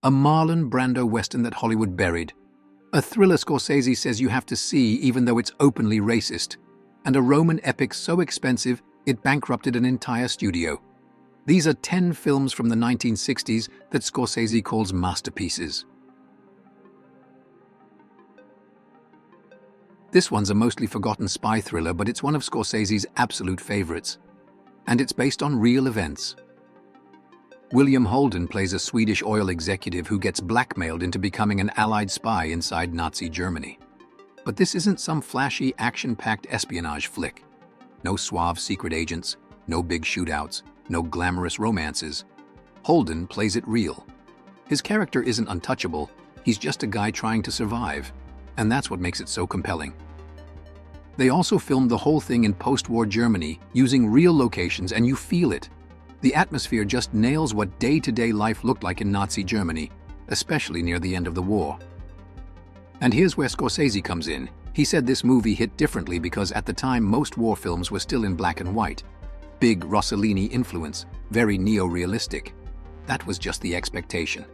A Marlon Brando Western that Hollywood buried. A thriller Scorsese says you have to see even though it's openly racist. And a Roman epic so expensive it bankrupted an entire studio. These are 10 films from the 1960s that Scorsese calls masterpieces. This one's a mostly forgotten spy thriller, but it's one of Scorsese's absolute favorites. And it's based on real events. William Holden plays a Swedish oil executive who gets blackmailed into becoming an Allied spy inside Nazi Germany. But this isn't some flashy, action-packed espionage flick. No suave secret agents, no big shootouts, no glamorous romances. Holden plays it real. His character isn't untouchable, he's just a guy trying to survive, and that's what makes it so compelling. They also filmed the whole thing in post-war Germany using real locations, and you feel it. The atmosphere just nails what day-to-day life looked like in Nazi Germany, especially near the end of the war. And here's where Scorsese comes in. He said this movie hit differently because at the time most war films were still in black and white. Big Rossellini influence, very neo-realistic. That was just the expectation.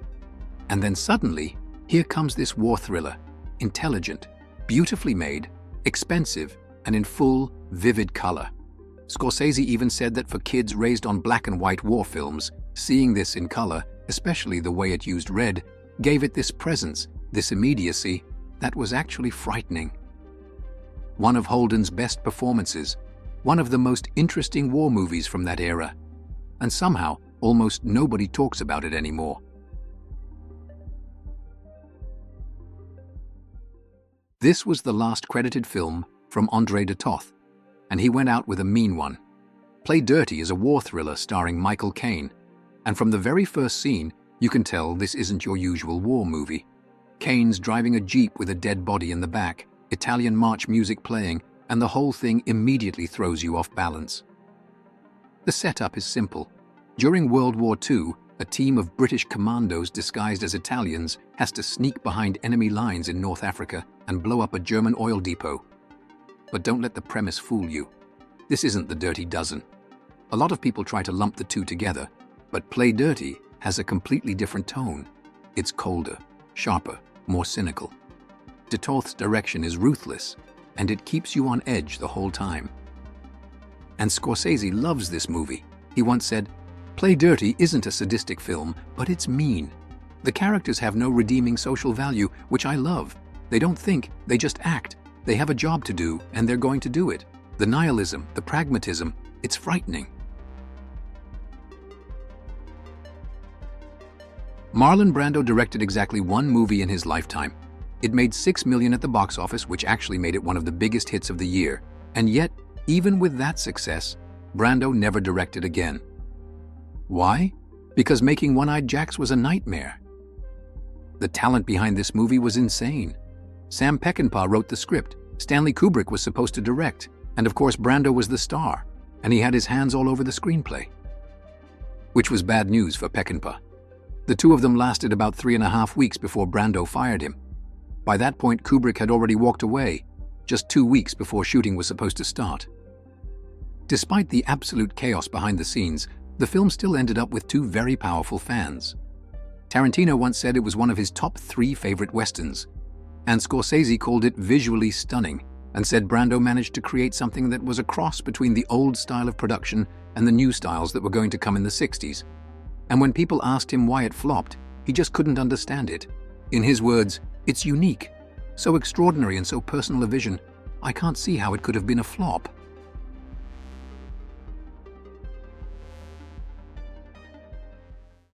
And then suddenly, here comes this war thriller. Intelligent, beautifully made, expensive, and in full, vivid color. Scorsese even said that for kids raised on black and white war films, seeing this in color, especially the way it used red, gave it this presence, this immediacy, that was actually frightening. One of Holden's best performances, one of the most interesting war movies from that era, and somehow almost nobody talks about it anymore. This was the last credited film from André de Toth, and he went out with a mean one. Play Dirty is a war thriller starring Michael Caine, and from the very first scene, you can tell this isn't your usual war movie. Caine's driving a Jeep with a dead body in the back, Italian march music playing, and the whole thing immediately throws you off balance. The setup is simple. During World War II, a team of British commandos disguised as Italians has to sneak behind enemy lines in North Africa and blow up a German oil depot. But don't let the premise fool you. This isn't The Dirty Dozen. A lot of people try to lump the two together, but Play Dirty has a completely different tone. It's colder, sharper, more cynical. De Toth's direction is ruthless, and it keeps you on edge the whole time. And Scorsese loves this movie. He once said, "Play Dirty isn't a sadistic film, but it's mean. The characters have no redeeming social value, which I love. They don't think, they just act. They have a job to do, and they're going to do it. The nihilism, the pragmatism, it's frightening." Marlon Brando directed exactly one movie in his lifetime. It made $6 million at the box office, which actually made it one of the biggest hits of the year. And yet, even with that success, Brando never directed again. Why? Because making One-Eyed Jacks was a nightmare. The talent behind this movie was insane. Sam Peckinpah wrote the script, Stanley Kubrick was supposed to direct, and of course Brando was the star, and he had his hands all over the screenplay. Which was bad news for Peckinpah. The two of them lasted about 3.5 weeks before Brando fired him. By that point, Kubrick had already walked away, just 2 weeks before shooting was supposed to start. Despite the absolute chaos behind the scenes, the film still ended up with 2 very powerful fans. Tarantino once said it was one of his top 3 favorite westerns, and Scorsese called it visually stunning and said Brando managed to create something that was a cross between the old style of production and the new styles that were going to come in the 60s. And when people asked him why it flopped, he just couldn't understand it. In his words, "It's unique, so extraordinary and so personal a vision, I can't see how it could have been a flop."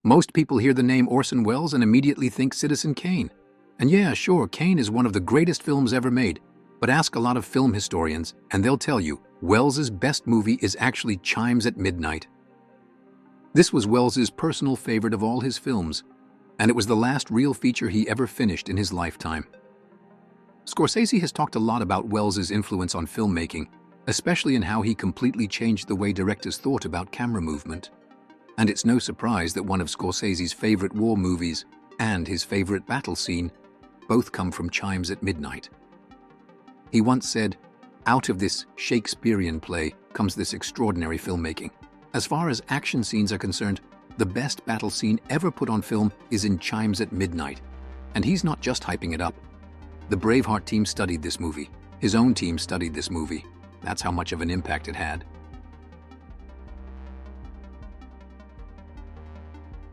Most people hear the name Orson Welles and immediately think Citizen Kane. And yeah, sure, Kane is one of the greatest films ever made, but ask a lot of film historians and they'll tell you Welles's best movie is actually Chimes at Midnight. This was Welles's personal favorite of all his films, and it was the last real feature he ever finished in his lifetime. Scorsese has talked a lot about Welles's influence on filmmaking, especially in how he completely changed the way directors thought about camera movement. And it's no surprise that one of Scorsese's favorite war movies and his favorite battle scene both come from Chimes at Midnight. He once said, "Out of this Shakespearean play comes this extraordinary filmmaking. As far as action scenes are concerned, The best battle scene ever put on film is in Chimes at midnight. And he's not just hyping it up. The Braveheart team studied this movie. His own team studied this movie. That's how much of an impact it had.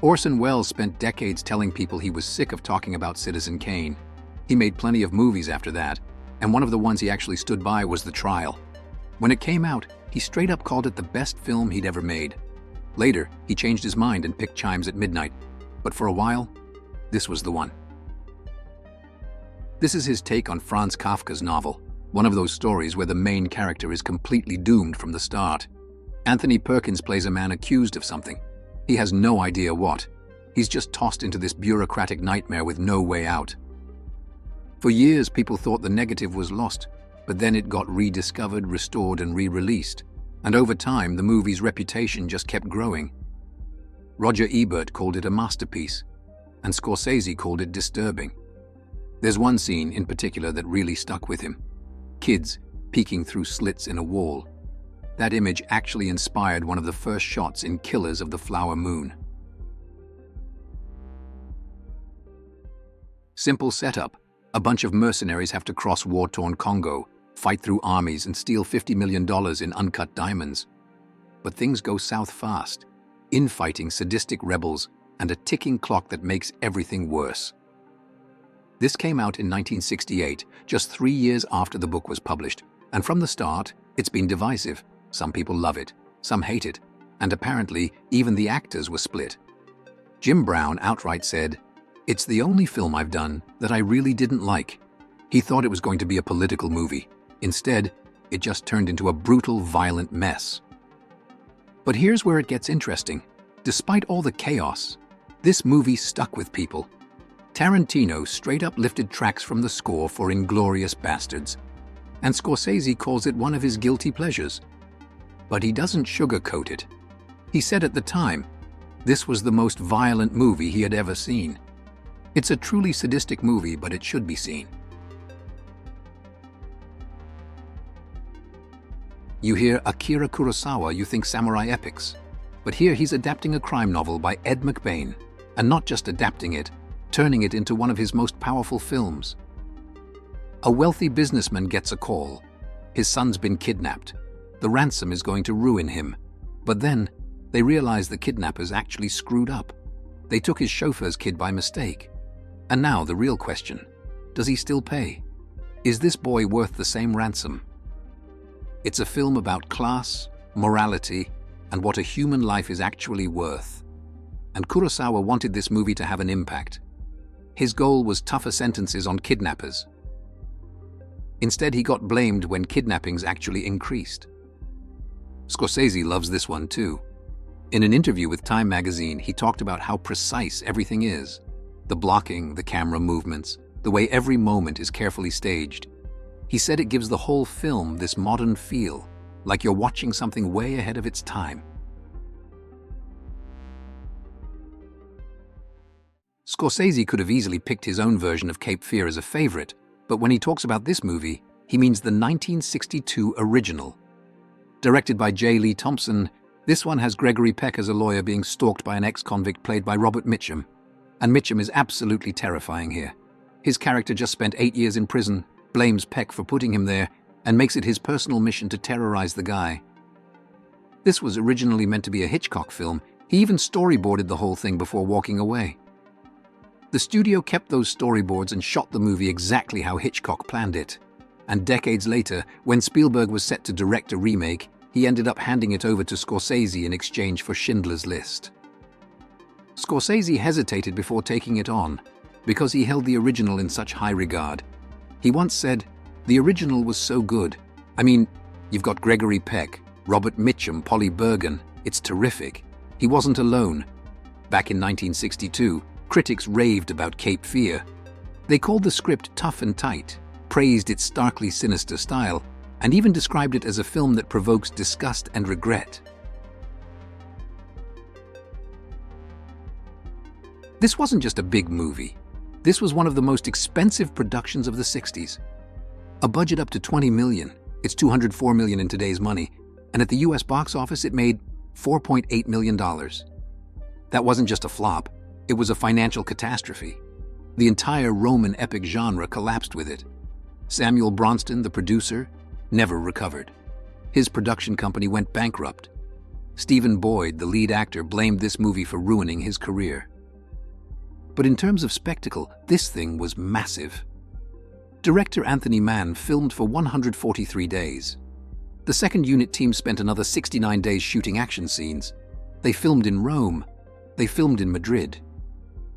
Orson Welles spent decades telling people he was sick of talking about Citizen Kane. He made plenty of movies after that, and one of the ones he actually stood by was The Trial. When it came out, he straight up called it the best film he'd ever made. Later, he changed his mind and picked Chimes at midnight, but for a while, this was the one. This is his take on Franz Kafka's novel, one of those stories where the main character is completely doomed from the start. Anthony Perkins plays a man accused of something. He has no idea what. He's just tossed into this bureaucratic nightmare with no way out. For years, people thought the negative was lost, but then it got rediscovered, restored, and re-released. And over time, the movie's reputation just kept growing. Roger Ebert called it a masterpiece, and Scorsese called it disturbing. There's one scene in particular that really stuck with him. Kids peeking through slits in a wall. That image actually inspired one of the first shots in Killers of the Flower Moon. Simple setup. A bunch of mercenaries have to cross war-torn Congo, fight through armies, and steal $50 million in uncut diamonds. But things go south fast. Infighting, sadistic rebels, and a ticking clock that makes everything worse. This came out in 1968, just 3 years after the book was published, and from the start, it's been divisive. Some people love it, some hate it, and apparently even the actors were split. Jim Brown outright said, "It's the only film I've done that I really didn't like." He thought it was going to be a political movie. Instead, it just turned into a brutal, violent mess. But here's where it gets interesting. Despite all the chaos, this movie stuck with people. Tarantino straight up lifted tracks from the score for Inglourious Basterds, and Scorsese calls it one of his guilty pleasures. But he doesn't sugarcoat it. He said at the time, this was the most violent movie he had ever seen. It's a truly sadistic movie, but it should be seen. You hear Akira Kurosawa, you think samurai epics. But here he's adapting a crime novel by Ed McBain, and not just adapting it, turning it into one of his most powerful films. A wealthy businessman gets a call. His son's been kidnapped. The ransom is going to ruin him. But then, they realize the kidnappers actually screwed up. They took his chauffeur's kid by mistake. And now the real question, does he still pay? Is this boy worth the same ransom? It's a film about class, morality, and what a human life is actually worth. And Kurosawa wanted this movie to have an impact. His goal was tougher sentences on kidnappers. Instead, he got blamed when kidnappings actually increased. Scorsese loves this one too. In an interview with Time magazine, he talked about how precise everything is. The blocking, the camera movements, the way every moment is carefully staged. He said it gives the whole film this modern feel, like you're watching something way ahead of its time. Scorsese could have easily picked his own version of Cape Fear as a favorite, but when he talks about this movie, he means the 1962 original. Directed by J. Lee Thompson, this one has Gregory Peck as a lawyer being stalked by an ex-convict played by Robert Mitchum. And Mitchum is absolutely terrifying here. His character just spent 8 years in prison, blames Peck for putting him there, and makes it his personal mission to terrorize the guy. This was originally meant to be a Hitchcock film. He even storyboarded the whole thing before walking away. The studio kept those storyboards and shot the movie exactly how Hitchcock planned it. And decades later, when Spielberg was set to direct a remake, he ended up handing it over to Scorsese in exchange for Schindler's List. Scorsese hesitated before taking it on, because he held the original in such high regard. He once said, "The original was so good. I mean, you've got Gregory Peck, Robert Mitchum, Polly Bergen. It's terrific." He wasn't alone. Back in 1962, critics raved about Cape Fear. They called the script tough and tight, praised its starkly sinister style, and even described it as a film that provokes disgust and regret. This wasn't just a big movie. This was one of the most expensive productions of the 60s. A budget up to $20 million. It's $204 million in today's money. And at the US box office, it made $4.8 million. That wasn't just a flop, it was a financial catastrophe. The entire Roman epic genre collapsed with it. Samuel Bronston, the producer, never recovered. His production company went bankrupt. Stephen Boyd, the lead actor, blamed this movie for ruining his career. But in terms of spectacle, this thing was massive. Director Anthony Mann filmed for 143 days. The second unit team spent another 69 days shooting action scenes. They filmed in Rome. They filmed in Madrid.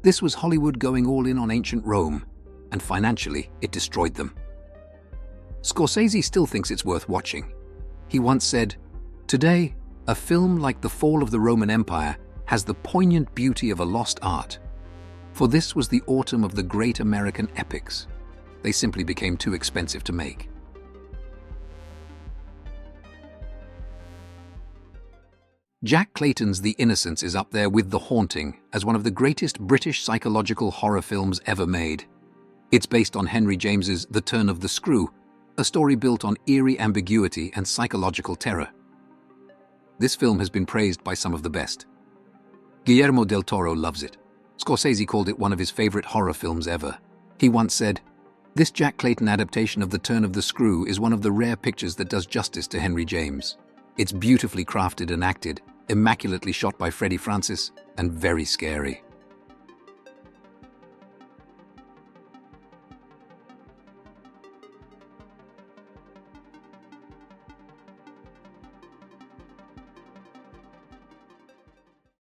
This was Hollywood going all in on ancient Rome, and financially, it destroyed them. Scorsese still thinks it's worth watching. He once said, "Today, a film like The Fall of the Roman Empire has the poignant beauty of a lost art. For this was the autumn of the great American epics. They simply became too expensive to make." Jack Clayton's The Innocents is up there with The Haunting as one of the greatest British psychological horror films ever made. It's based on Henry James's The Turn of the Screw, a story built on eerie ambiguity and psychological terror. This film has been praised by some of the best. Guillermo del Toro loves it. Scorsese called it one of his favorite horror films ever. He once said, "This Jack Clayton adaptation of The Turn of the Screw is one of the rare pictures that does justice to Henry James. It's beautifully crafted and acted, immaculately shot by Freddie Francis, and very scary."